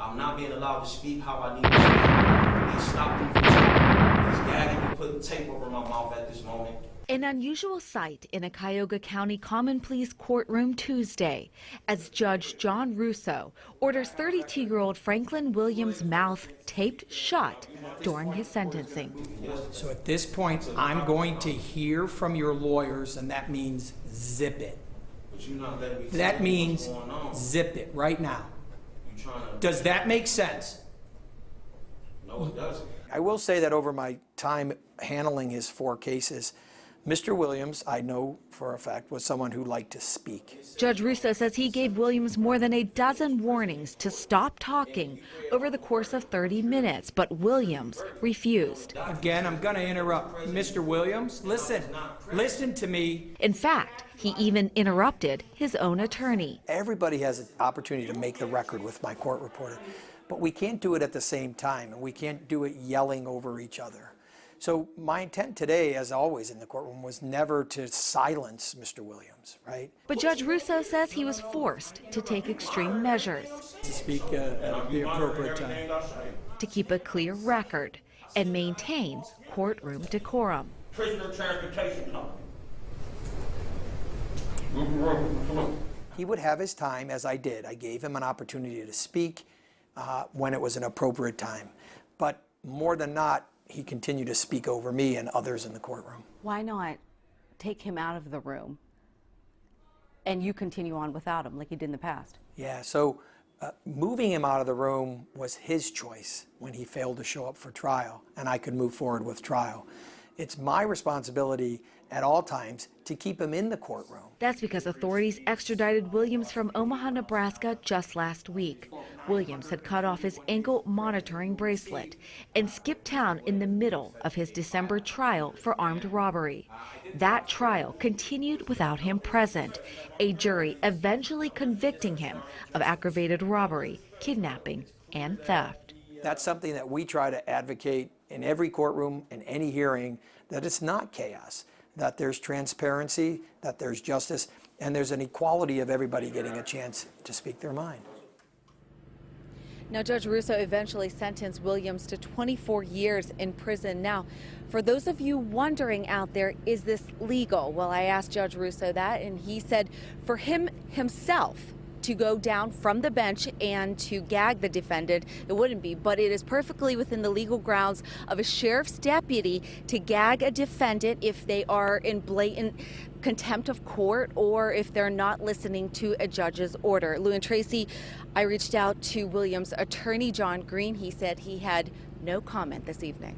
I'm not being allowed to speak how I need to speak. He's stopping me from talking. He's gagging me, putting tape over my mouth at this moment. An unusual sight in a Cuyahoga County Common Pleas courtroom Tuesday as Judge John Russo orders 32-year-old Franklin Williams' mouth taped shut during his sentencing. So at this point, I'm going to hear from your lawyers, and that means zip it. That means zip it right now. Does that make sense? No, it doesn't. I will say that over my time handling his 4 cases, Mr. Williams, I know for a fact, was someone who liked to speak. Judge Russo says he gave Williams more than a dozen warnings to stop talking over the course of 30 minutes, but Williams refused. Again, I'm going to interrupt. Mr. Williams, listen to me. In fact, he even interrupted his own attorney. Everybody has an opportunity to make the record with my court reporter, but we can't do it at the same time, and we can't do it yelling over each other. So my intent today, as always in the courtroom, was never to silence Mr. Williams, right? But Judge Russo says he was forced to take extreme measures To speak at the appropriate time. to keep a clear record and maintain courtroom decorum. Prisoner transportation company. He would have his time, as I did. I gave him an opportunity to speak when it was an appropriate time. But more than not, he continued to speak over me and others in the courtroom. Why not take him out of the room and you continue on without him like you did in the past? Yeah, so moving him out of the room was his choice when he failed to show up for trial, and I could move forward with trial. It's my responsibility at all times to keep him in the courtroom. That's because authorities extradited Williams from Omaha, Nebraska just last week. Williams had cut off his ankle monitoring bracelet and skipped town in the middle of his December trial for armed robbery. That trial continued without him present, a jury eventually convicting him of aggravated robbery, kidnapping, and theft. That's something that we try to advocate in every courtroom, in any hearing, that it's not chaos, that there's transparency, that there's justice, and there's an equality of everybody getting a chance to speak their mind. Now, Judge Russo eventually sentenced Williams to 24 years in prison. Now, for those of you wondering out there, is this legal? Well, I asked Judge Russo that, and he said for him himself to go down from the bench and to gag the defendant, it wouldn't be, but it is perfectly within the legal grounds of a sheriff's deputy to gag a defendant if they are in blatant contempt of court or if they're not listening to a judge's order. Lou and Tracy, I reached out to Williams' attorney, John Green. He said he had no comment this evening.